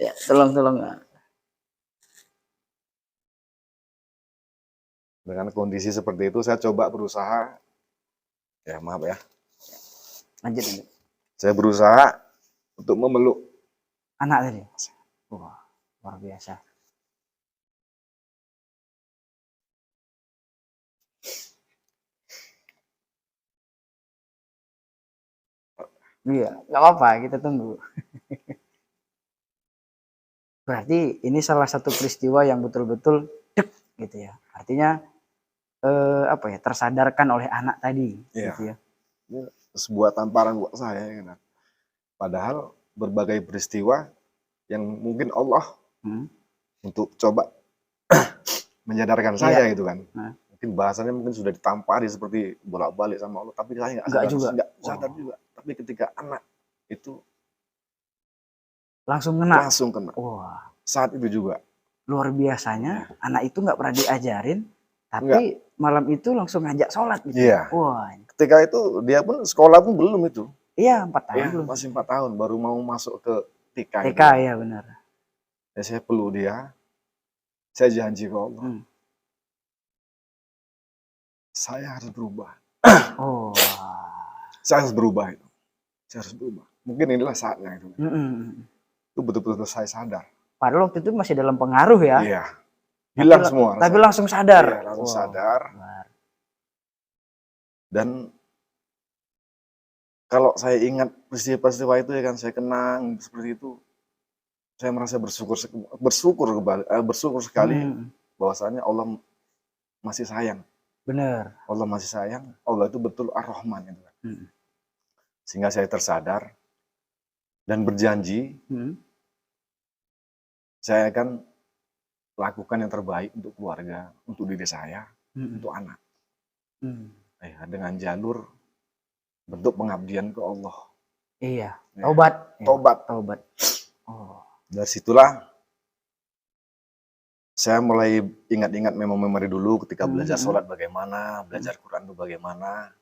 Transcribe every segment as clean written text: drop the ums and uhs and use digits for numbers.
Ya, tolong. Dengan kondisi seperti itu saya coba berusaha, ya maaf ya, Lanjut. saya berusaha untuk memeluk Anak tadi. Wah, luar biasa. Iya, nggak apa-apa, kita tunggu. Berarti ini salah satu peristiwa yang betul-betul dek gitu ya. Artinya apa ya, tersadarkan oleh anak tadi ya, gitu ya. ini sebuah tamparan buat saya kan. Padahal berbagai peristiwa yang mungkin Allah untuk coba menyadarkan saya gitu kan. Mungkin bahasanya mungkin sudah ditampari seperti bolak-balik sama Allah, tapi saya nggak sadar juga. Tapi ketika anak itu langsung kena. Wah. Saat itu juga. Luar biasanya, anak itu nggak pernah diajarin, tapi malam itu langsung ngajak sholat gitu. Iya. Wah. Ketika itu dia pun sekolah pun belum itu. Iya, 4 tahun belum. Masih 4 tahun, baru mau masuk ke TK. TK ya benar. Ya, saya peluk dia, saya janji ke Allah. Saya harus berubah. Saya harus berubah itu. Saya harus berubah. Mungkin inilah saatnya itu. Itu betul-betul saya sadar. Padahal waktu itu masih dalam pengaruh ya. Iya. Hilang semua. Tapi langsung sadar. Iya, langsung sadar. Dan kalau saya ingat peristiwa itu ya kan, saya kenang seperti itu. Saya merasa bersyukur sekali bahwasanya Allah masih sayang. Benar. Allah masih sayang. Allah itu betul Ar-Rahman gitu kan. Sehingga saya tersadar dan berjanji saya akan lakukan yang terbaik untuk keluarga, untuk diri saya, untuk anak. Dengan jalur bentuk pengabdian ke Allah. Iya. Taubat. Dari situlah saya mulai ingat-ingat memori dulu ketika belajar sholat bagaimana, belajar Quran itu bagaimana.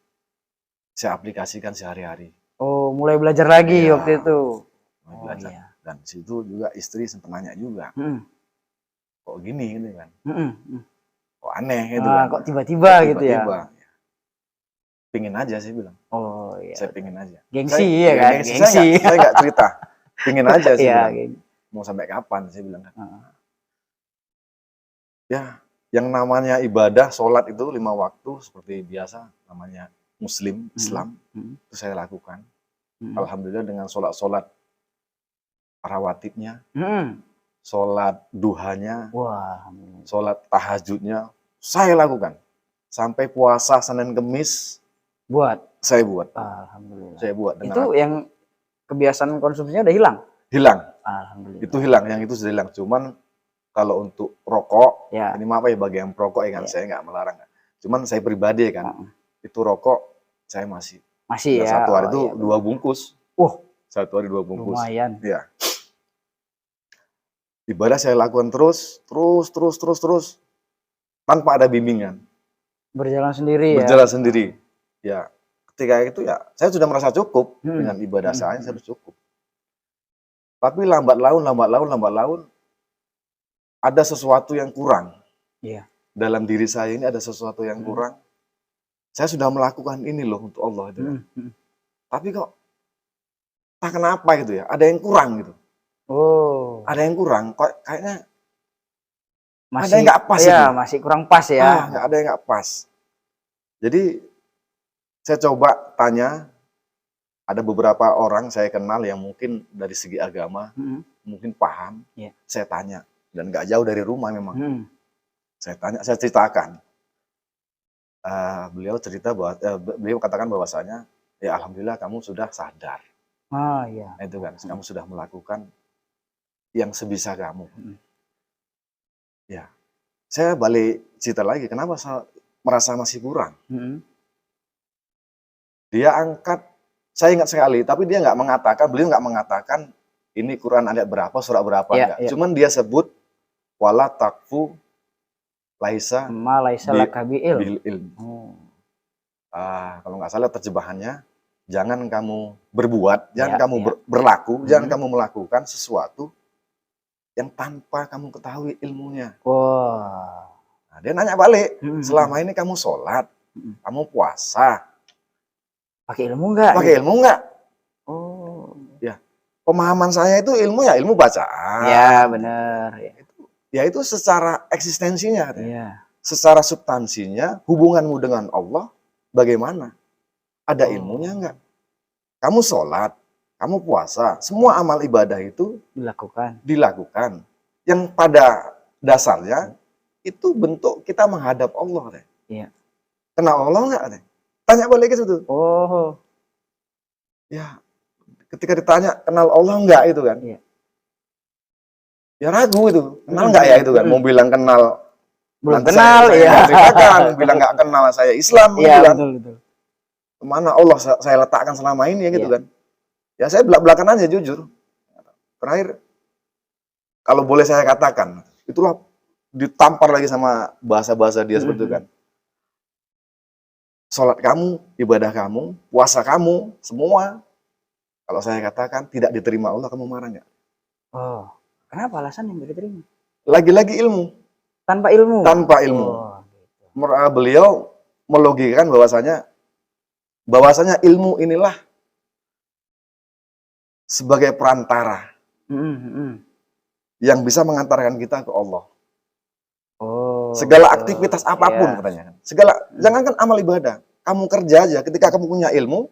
Saya aplikasikan sehari-hari. Oh, mulai belajar lagi waktu itu. Mulai belajar. Iya. Dan situ juga istri sempat nanya juga. Kok gini gitu kan. Kok aneh gitu kan. Kok tiba-tiba gitu ya. Pingin aja sih bilang. Oh iya. Saya pingin aja. Gengsi ya kan. Gengsi. Saya nggak cerita. Pingin aja sih bilang. Mau sampai kapan saya bilang kan. Ya, yang namanya ibadah, sholat itu 5 waktu seperti biasa, namanya Muslim, Islam, itu saya lakukan. Alhamdulillah dengan sholat rawatibnya, sholat duhanya, sholat tahajudnya, saya lakukan. Sampai puasa Senin Kemis, saya buat. Alhamdulillah. Saya buat. Itu yang kebiasaan konsumsinya udah hilang? Hilang. Alhamdulillah. Itu hilang, yang itu sudah hilang. Cuman kalau untuk rokok, ini apa ya bagi yang perokok ya kan, saya nggak melarang. Cuman saya pribadi ya kan, itu rokok saya masih ya. Satu hari itu 2 bungkus. Satu hari 2 bungkus. Lumayan. Ya. Ibadah saya lakukan terus, tanpa ada bimbingan. Berjalan sendiri ya. Berjalan sendiri. Ya. Ketika itu ya, saya sudah merasa cukup dengan ibadah saya sudah cukup. Tapi lambat laun, ada sesuatu yang kurang. Iya. Dalam diri saya ini ada sesuatu yang kurang. Saya sudah melakukan ini loh untuk Allah itu. Tapi kok tak kenapa gitu ya, ada yang kurang gitu. Ada yang kurang, kok kayaknya masih, ada yang nggak pas ya, gitu. Masih kurang pas ya. Ada yang nggak pas. Jadi saya coba tanya, ada beberapa orang saya kenal yang mungkin dari segi agama mungkin paham. Saya tanya, dan nggak jauh dari rumah memang. Saya tanya, saya ceritakan. Beliau cerita bahwa beliau katakan bahwasanya ya alhamdulillah kamu sudah sadar. Iya. Itu kan, kamu sudah melakukan yang sebisa kamu. Ya, saya balik cerita lagi, kenapa saya merasa masih kurang? Dia angkat, saya ingat sekali, tapi dia nggak mengatakan, beliau nggak mengatakan ini Quran ayat berapa, surah berapa, enggak. Cuman dia sebut wala takfu laisa laka bil ilm. Kalau nggak salah terjemahannya, jangan kamu berbuat, jangan kamu berlaku, jangan kamu melakukan sesuatu yang tanpa kamu ketahui ilmunya. Wah. Nah, dia nanya balik, selama ini kamu sholat, kamu puasa, pakai ilmu nggak? pakai ilmu nggak? Oh. Ya, pemahaman saya itu ilmu ya ilmu bacaan. Ya benar. Ya itu secara eksistensinya. Iya. Secara substansinya, hubunganmu dengan Allah bagaimana? Ada ilmunya nggak? Kamu sholat, kamu puasa, semua amal ibadah itu dilakukan. Yang pada dasarnya itu bentuk kita menghadap Allah. Iya. Kenal Allah nggak? Tanya balik ke situ. Oh. Ya, ketika ditanya kenal Allah nggak itu kan? Iya. Ya ragu itu, kenal nggak ya itu kan? Mau bilang kenal, belum kenal ya. Mau bilang nggak kenal saya Islam, iya, gitu kan? Betul. Mana Allah saya letakkan selama ini ya gitu kan? Ya saya belak-belakan aja jujur. Terakhir, kalau boleh saya katakan, itulah ditampar lagi sama bahasa-bahasa dia seperti itu kan. Sholat kamu, ibadah kamu, puasa kamu, semua. Kalau saya katakan tidak diterima Allah, kamu marah nggak? Oh, kenapa alasan yang nggak diterima? Lagi-lagi ilmu. Tanpa ilmu? Tanpa ilmu. Oh, gitu. Beliau melogikakan bahwasanya ilmu inilah sebagai perantara yang bisa mengantarkan kita ke Allah. Oh, segala aktivitas apapun katanya. Jangankan amal ibadah, kamu kerja aja ketika kamu punya ilmu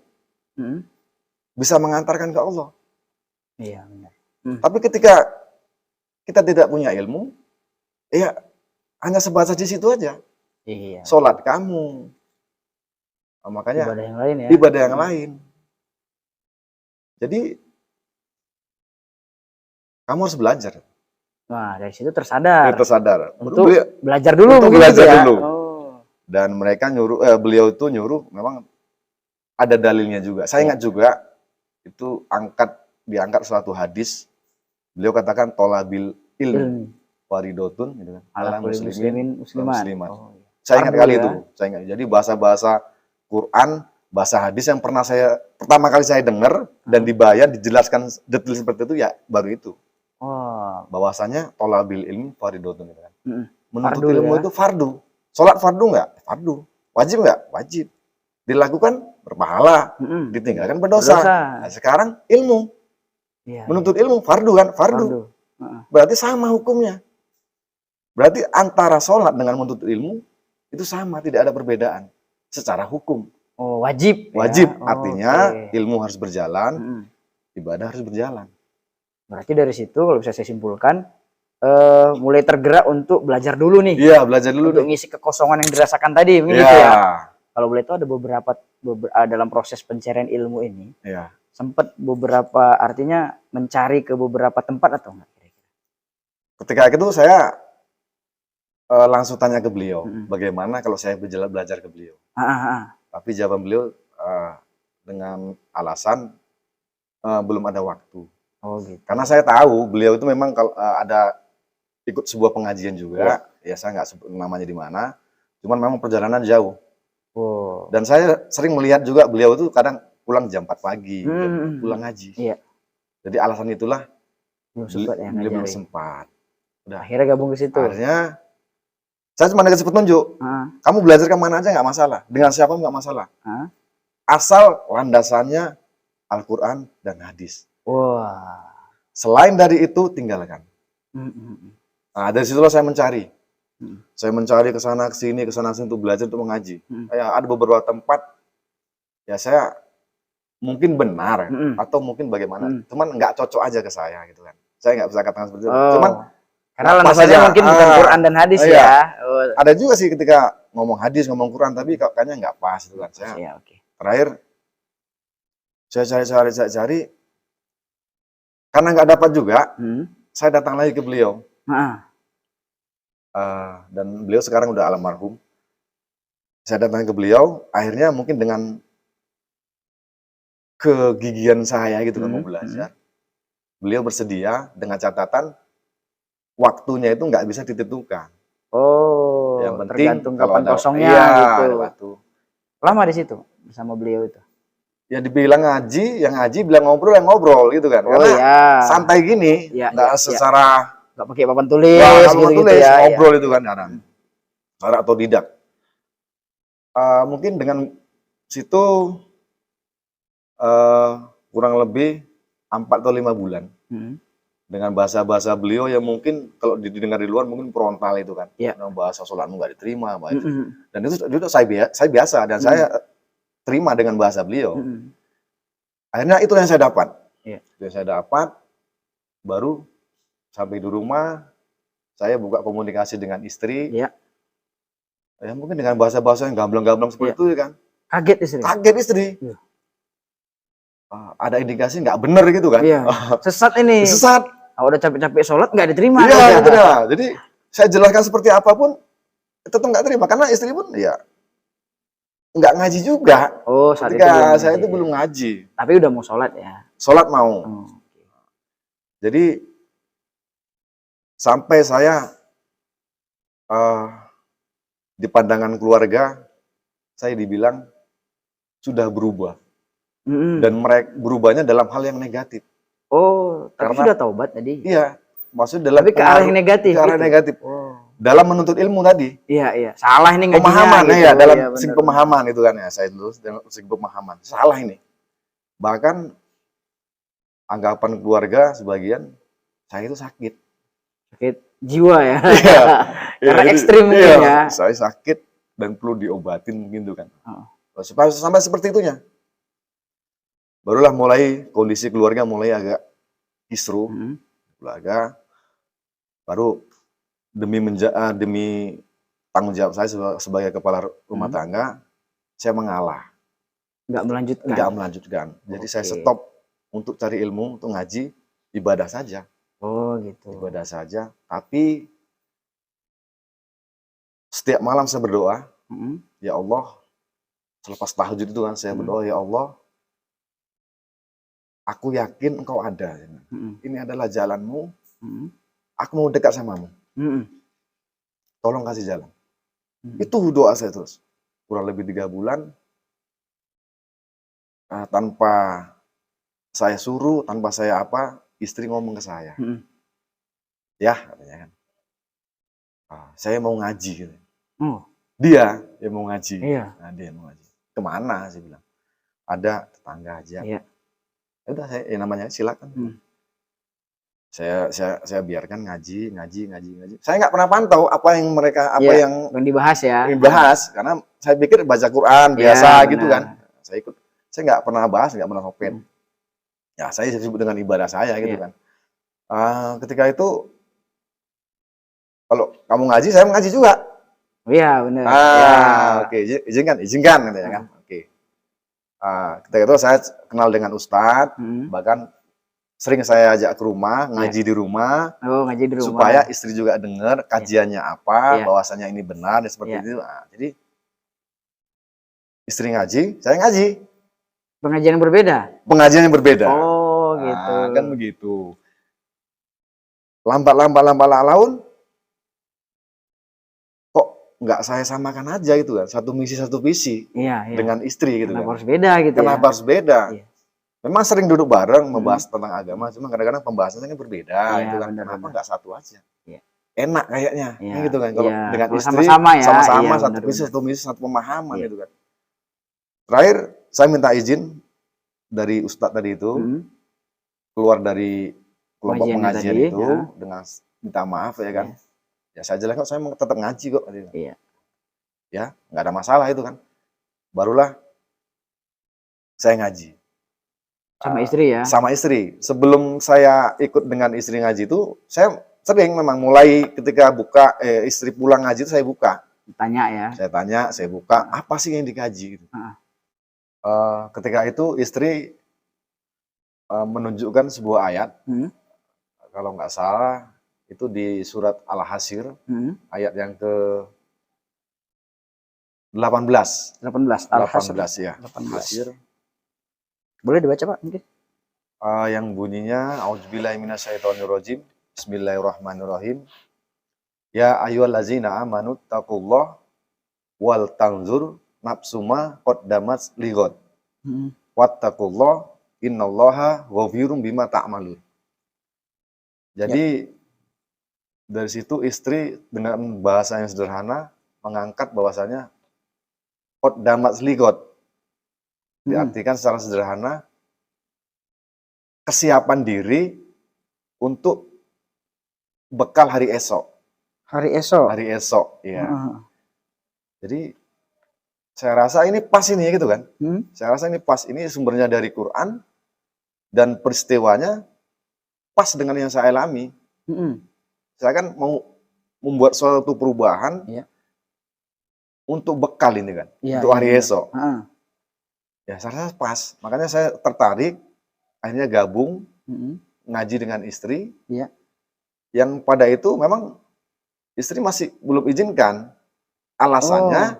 bisa mengantarkan ke Allah. Iya, benar. Tapi ketika kita tidak punya ilmu, ya hanya sebatas di situ aja. Iya. Sholat kamu, makanya ibadah yang lain ya. Ibadah yang lain. Jadi kamu harus belajar. Nah, dari situ tersadar. Untuk belajar dulu. Untuk belajar dulu. Oh. Dan mereka beliau itu nyuruh, memang ada dalilnya juga. Saya ingat juga, itu diangkat suatu hadis. Beliau katakan, tolabil ilmi waridotun, gitu kan. Ala muslimin muslimat. Oh, iya. Saya ingat kali itu. Jadi bahasa-bahasa Quran, bahasa hadis yang pertama kali saya dengar dan dijelaskan detail seperti itu, ya baru itu. Bahwasanya tolabil ilmi faridotun, gitu kan. Menuntut ilmu itu fardu. Sholat fardu nggak? Fardu. Wajib nggak? Wajib. Dilakukan berpahala, ditinggalkan berdosa. Nah, sekarang ilmu. Menuntut ilmu fardu kan? Fardu. Berarti sama hukumnya. Berarti antara sholat dengan menuntut ilmu itu sama, tidak ada perbedaan secara hukum. Oh, wajib. Wajib, artinya ilmu harus berjalan, ibadah harus berjalan. Berarti dari situ kalau bisa saya simpulkan, mulai tergerak untuk belajar dulu nih. Iya, belajar dulu untuk ngisi kekosongan yang dirasakan tadi, gitu ya. Kalau boleh tahu ada beberapa dalam proses pencarian ilmu ini, sempat beberapa artinya mencari ke beberapa tempat atau enggak? Ketika itu saya langsung tanya ke beliau, bagaimana kalau saya belajar ke beliau. Tapi jawaban beliau dengan alasan belum ada waktu. Oh, gitu. Karena saya tahu beliau itu memang kalau ada ikut sebuah pengajian juga, ya saya nggak sebut namanya di mana, cuman memang perjalanan jauh. Dan saya sering melihat juga beliau itu kadang pulang jam 4 pagi, pulang ngaji. Jadi alasan itulah belum sempat. Udah. Akhirnya gabung ke situ. Akhirnya saya cuma dikasih petunjuk. Kamu belajar kemana aja nggak masalah, dengan siapa nggak masalah. Asal landasannya Al-Quran dan hadis. Selain dari itu tinggalkan. Nah, dari situlah saya mencari. Saya mencari ke sana ke sini untuk belajar, untuk mengaji. Ya, ada beberapa tempat ya saya mungkin benar atau mungkin bagaimana, cuman nggak cocok aja ke saya gitu kan. Saya nggak bisa katakan seperti itu. Cuman karena landasannya mungkin bukan Quran dan hadis ya. Ada juga sih ketika ngomong hadis, ngomong Quran, tapi kayaknya nggak pas gitu kan. Saya terakhir saya cari, karena nggak dapat juga, saya datang lagi ke beliau. Dan beliau sekarang udah almarhum. Saya datang ke beliau, akhirnya mungkin dengan kegigihan saya gitu kan mau belajar. Beliau bersedia dengan catatan waktunya itu nggak bisa ditentukan. Oh, yang penting tergantung kapan kosongnya gitu. Lama di situ bersama beliau itu. Ya dibilang ngaji, yang ngaji, bilang ngobrol, yang ngobrol gitu kan. Karena santai gini, nggak secara Nggak pakai papan tulis, Wah, kalau gitu-gitu tulis, ya. ngobrol itu kan, cara otodidak. Mungkin dengan situ kurang lebih 4 atau 5 bulan. Dengan bahasa-bahasa beliau yang mungkin kalau didengar di luar mungkin frontal itu kan. Bahasa sholatmu nggak diterima. Dan itu saya biasa dan saya terima dengan bahasa beliau. Akhirnya itu yang saya dapat. Yang saya dapat, baru sampai di rumah, saya buka komunikasi dengan istri. Ya mungkin dengan bahasa-bahasa yang gamblang-gamblang seperti itu kan. Kaget istri? Kaget istri. Ada indikasi nggak bener gitu kan. Sesat ini. Sesat. Udah capek-capek sholat nggak diterima. Iya, gitu dah. Jadi saya jelaskan seperti apapun, tetap nggak terima. Karena istri pun ya nggak ngaji juga. Oh, saat ketika itu saya itu belum ngaji. Tapi udah mau sholat ya? Sholat mau. Jadi sampai saya di pandangan keluarga, saya dibilang sudah berubah. Dan mereka berubahnya dalam hal yang negatif. Oh, tapi sudah taubat tadi? Iya, maksudnya dalam tapi ke arah yang negatif. Ke arah negatif. Dalam menuntut ilmu tadi. Iya. Salah ini ngajinya. Pemahaman gitu. Ya, dalam segi pemahaman itu kan ya, saya dulu dalam segi pemahaman. Salah ini. Bahkan anggapan keluarga sebagian, saya itu sakit. Sakit jiwa ya? Karena ekstrim mungkin ya? Saya sakit dan perlu diobatin gitu kan. Sampai seperti itunya. Barulah mulai kondisi keluarga mulai agak kisruh, keluarga. Baru demi tanggung jawab saya sebagai kepala rumah tangga, saya mengalah. Nggak melanjutkan. Jadi saya stop untuk cari ilmu, untuk ngaji, ibadah saja. Oh gitu. Ibadah saja. Tapi setiap malam saya berdoa, ya Allah, selepas tahajud itu kan saya berdoa, ya Allah, aku yakin engkau ada. Ini adalah jalanmu. Aku mau dekat samamu. Tolong kasih jalan. Itu doa saya terus. Kurang lebih 3 bulan. Tanpa saya suruh, tanpa saya apa, istri ngomong ke saya. Ya, katanya kan. Saya mau ngaji. Gitu. Dia yang mau ngaji. Nah, dia mau ngaji. Kemana? Saya bilang. Ada tetangga aja. Udah saya namanya silakan. Saya biarkan ngaji. Saya nggak pernah pantau apa yang mereka yang dibahas ya. Dibahas karena saya pikir baca Quran biasa gitu kan. Saya nggak pernah bahas, nggak pernah ngopen. Ya saya disebut dengan ibadah saya gitu kan. Ketika itu kalau kamu ngaji, saya ngaji juga. Iya benar. Oke, izinkan katanya kan. Oke. Ketika itu saya kenal dengan Ustadz, bahkan sering saya ajak ke rumah, ngaji di rumah. Ngaji di rumah. Supaya istri juga dengar kajiannya apa, bahwasanya ini benar, dan seperti itu. Jadi, istri ngaji, saya ngaji. Pengajian yang berbeda? Pengajian yang berbeda. Oh, gitu. Kan begitu. Lambat laun, kok nggak saya samakan aja gitu kan, satu visi dengan istri gitu. Kenapa harus beda gitu? Kenapa harus beda? Memang sering duduk bareng membahas tentang agama, cuma kadang-kadang pembahasannya kan berbeda, gitu kan. Kenapa nggak satu aja? Enak kayaknya, gitu kan. Kalau dengan istri sama-sama satu visi, satu pemahaman, gitu kan. Terakhir saya minta izin dari Ustadz tadi itu, keluar dari kelompok pengajian itu dengan minta maaf ya kan. Ya saya jelaskan saya mau tetap ngaji kok. Ya nggak ada masalah itu kan. Barulah saya ngaji. Sama istri ya? Sama istri. Sebelum saya ikut dengan istri ngaji itu, saya sering memang mulai ketika buka, istri pulang ngaji itu saya buka. Tanya ya? Saya tanya, saya buka, apa sih yang dikaji? Gitu. Ketika itu istri menunjukkan sebuah ayat, kalau nggak salah, itu di surat Al-Hasyr, ayat yang ke 18. 18 ya. 18. Boleh dibaca Pak mungkin? Yang bunyinya A'udzubillahi minasyaitonirrajim. Bismillahirrahmanirrahim. Ya ayyuhallazina amanu taqullah wal tanzur nafsuma qaddamat lighad. Wattaqullah innallaha ghafirum bima ta'malun. Jadi Dari situ istri dengan bahasa yang sederhana mengangkat bahwasanya kot damat selikot. Diartikan secara sederhana kesiapan diri untuk bekal hari esok. Hari esok. Hari esok, ya. Jadi saya rasa ini pas ini gitu kan. Saya rasa ini pas, ini sumbernya dari Quran dan peristiwanya pas dengan yang saya alami. Saya kan mau membuat suatu perubahan untuk bekal ini kan, untuk hari esok. Ya saya rasa pas, makanya saya tertarik, akhirnya gabung ngaji dengan istri. Yang pada itu memang istri masih belum izinkan, alasannya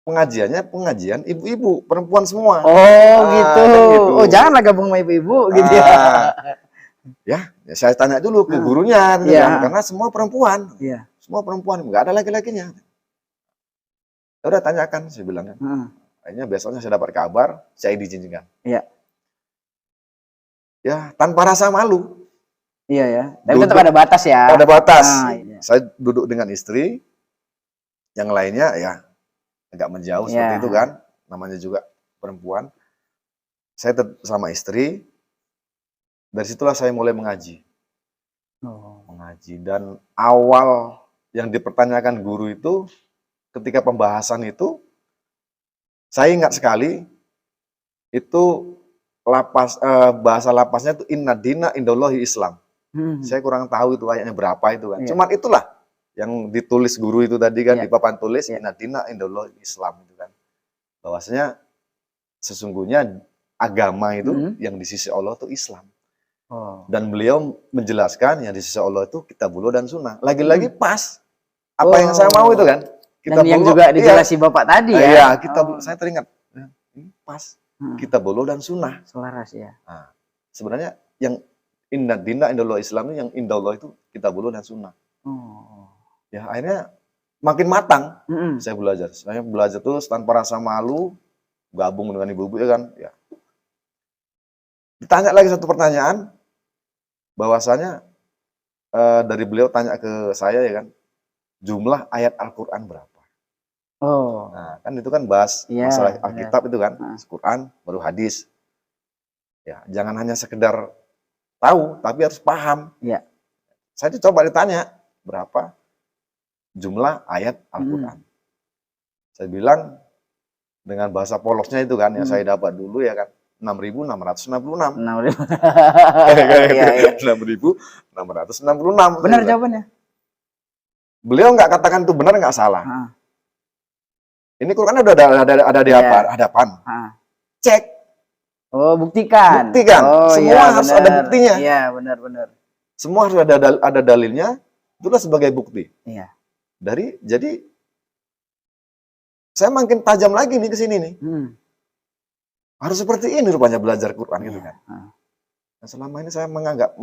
pengajian ibu-ibu, perempuan semua. Gitu. Gitu. Oh janganlah gabung sama ibu-ibu gitu ya. Ya, saya tanya dulu ke gurunya, gitu kan, karena semua perempuan. Semua perempuan, nggak ada laki-lakinya. Ya udah tanyakan, saya bilang kan. Akhirnya besoknya saya dapat kabar, saya diizinkan. Ya, tanpa rasa malu. Iya ya, tapi tetap ada batas ya. Ada batas. Saya duduk dengan istri, yang lainnya ya agak menjauh seperti itu kan, namanya juga perempuan. Saya tetap sama istri. Dari situlah saya mulai mengaji. Mengaji, dan awal yang dipertanyakan guru itu ketika pembahasan itu, saya ingat sekali itu bahasa lapasnya itu inna dina indallahi Islam. Saya kurang tahu itu ayatnya berapa itu kan. Cuman itulah yang ditulis guru itu tadi kan, di papan tulis inna dina indallahi Islam itu kan. Bahwasanya sesungguhnya agama itu yang di sisi Allah itu Islam. Dan beliau menjelaskan yang di sisi Allah itu kitabullah dan sunnah. Lagi-lagi pas apa yang saya mau itu kan. Dan yang juga dijelasi Bapak tadi ya. Iya, saya teringat. Ini pas. Kitabullah dan sunnah. Selaras ya. Nah, sebenarnya yang inna dina indallah Islam yang indallah itu kitabullah dan sunnah. Ya, akhirnya makin matang. Saya belajar. Saya belajar terus tanpa rasa malu, gabung dengan ibu-ibu ya kan. Ya. Ditanya lagi satu pertanyaan, bahwasanya dari beliau tanya ke saya ya kan, jumlah ayat Al-Quran berapa? Nah, kan itu kan bahas masalah Alkitab itu kan, Al-Quran baru hadis. Ya, jangan hanya sekedar tahu, tapi harus paham. Saya coba ditanya berapa jumlah ayat Al-Quran. Saya bilang dengan bahasa polosnya itu kan, yang saya dapat dulu ya kan, 6.666. 6.666. Benar jawabannya? Beliau nggak katakan itu benar, nggak salah. Ini Quran udah ada di hadapan. Cek. Buktikan. Semua harus ada buktinya. Iya, benar-benar. Semua harus ada dalilnya. Itulah sebagai bukti. Jadi saya makin tajam lagi nih ke sini nih. Harus seperti ini rupanya belajar Quran gitu kan. Nah, selama ini saya menganggap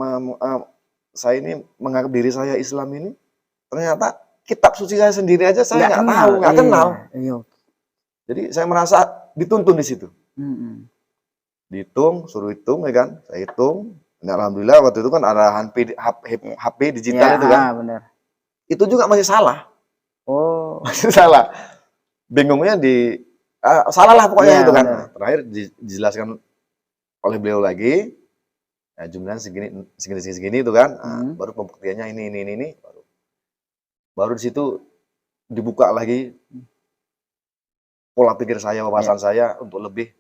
diri saya Islam ini, ternyata kitab suci saya sendiri aja saya nggak tahu, nggak kenal. Jadi saya merasa dituntun di situ. Dihitung, suruh hitung ya kan, saya hitung. Dan alhamdulillah waktu itu kan ada HP digital itu kan. Benar. Itu juga masih salah. Masih salah. Bingungnya salah lah pokoknya itu kan. Nah, terakhir dijelaskan oleh beliau lagi, ya, jumlahnya segini itu kan. Baru pembuktiannya ini. Baru di situ dibuka lagi pola pikir saya, wawasan saya untuk lebih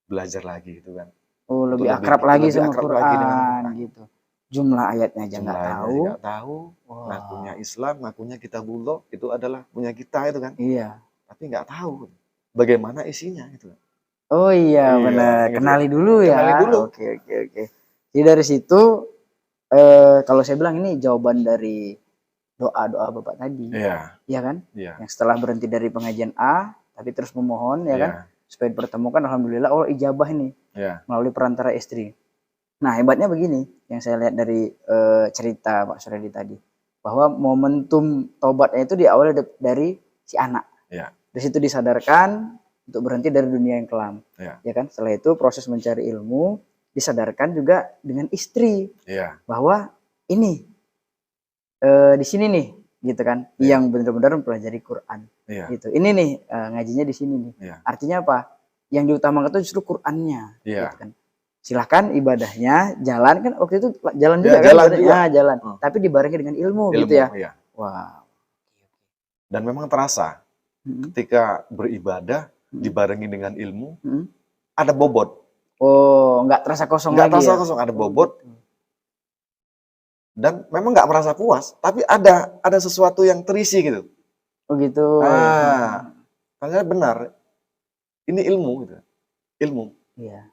belajar lagi gitu kan. Lebih akrab lagi sama Quran gitu. Jumlah ayatnya aja nggak tahu. Ngakunya Islam, ngakunya kitabullah, itu adalah punya kita itu kan. Tapi nggak tahu bagaimana isinya itu. Benar. Gitu. Kenali dulu ya. Oke. Jadi dari situ kalau saya bilang ini jawaban dari doa Bapak tadi. Iya kan? Yang setelah berhenti dari pengajian A tapi terus memohon ya kan supaya dipertemukan, alhamdulillah Allah ijabah ini melalui perantara istri. Nah, hebatnya begini yang saya lihat dari cerita Pak Suredi tadi, bahwa momentum tobatnya itu diawali dari si anak. Dari situ disadarkan untuk berhenti dari dunia yang kelam. Ya kan? Setelah itu proses mencari ilmu disadarkan juga dengan istri bahwa ini di sini nih gitu kan, yang benar-benar mempelajari Quran gitu. Ini nih ngajinya di sini nih. Artinya apa? Yang diutamakan itu justru Qurannya gitu kan. Silahkan ibadahnya jalan kan, waktu itu jalan juga kan, jalan. Tapi dibarengi dengan ilmu gitu ya. Wow. Dan memang terasa ketika beribadah dibarengi dengan ilmu, ada bobot. Oh, nggak terasa kosong lagi. Nggak terasa kosong, ada bobot. Dan memang nggak merasa puas, tapi ada sesuatu yang terisi gitu. Oh gitu. Karena benar, ini ilmu gitu. Ilmu. Iya.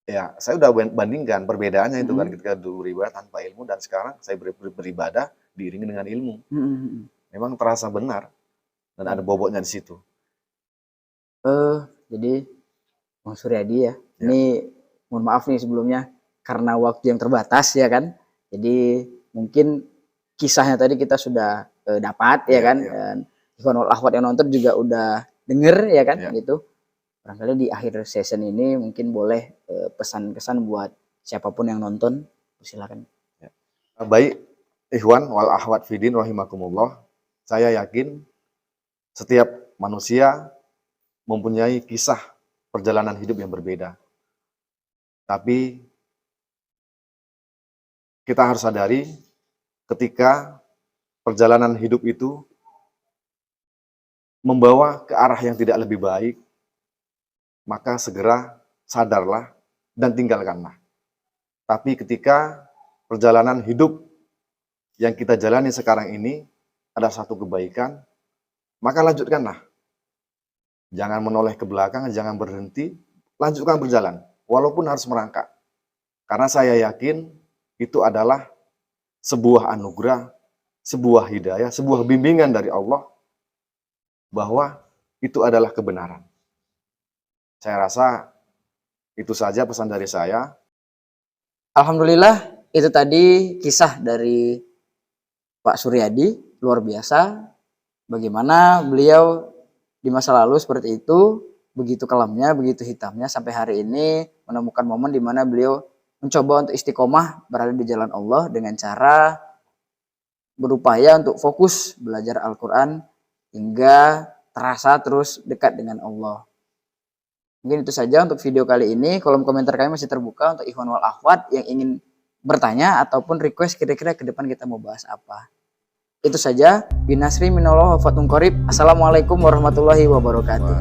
Ya, saya udah bandingkan perbedaannya itu kan, ketika dulu beribadah tanpa ilmu dan sekarang saya beribadah diiringi dengan ilmu. Memang terasa benar dan ada bobotnya di situ. Jadi Bang Suryadi ya, ini mohon maaf nih sebelumnya karena waktu yang terbatas ya kan. Jadi mungkin kisahnya tadi kita sudah dapat ya kan, dan Ikhwanul Akhwat yang nonton juga udah denger ya kan gitu. Barangkali di akhir session ini mungkin boleh pesan-kesan buat siapapun yang nonton, silakan. Baik, Ikhwan wal Akhwat Fidin rahimakumullah. Saya yakin setiap manusia mempunyai kisah perjalanan hidup yang berbeda. Tapi kita harus sadari ketika perjalanan hidup itu membawa ke arah yang tidak lebih baik, maka segera sadarlah dan tinggalkanlah. Tapi ketika perjalanan hidup yang kita jalani sekarang ini ada satu kebaikan, maka lanjutkanlah. Jangan menoleh ke belakang, jangan berhenti, lanjutkan berjalan, walaupun harus merangkak. Karena saya yakin itu adalah sebuah anugerah, sebuah hidayah, sebuah bimbingan dari Allah, bahwa itu adalah kebenaran. Saya rasa itu saja pesan dari saya. Alhamdulillah, itu tadi kisah dari Pak Suryadi, luar biasa. Bagaimana beliau di masa lalu seperti itu, begitu kelamnya, begitu hitamnya, sampai hari ini menemukan momen di mana beliau mencoba untuk istiqomah berada di jalan Allah dengan cara berupaya untuk fokus belajar Al-Quran hingga terasa terus dekat dengan Allah. Mungkin itu saja untuk video kali ini. Kolom komentar kami masih terbuka untuk Ikhwan wal Akhwat yang ingin bertanya ataupun request kira-kira ke depan kita mau bahas apa. Itu saja. Binasri minallah wa fatun qarib. Assalamualaikum warahmatullahi wabarakatuh.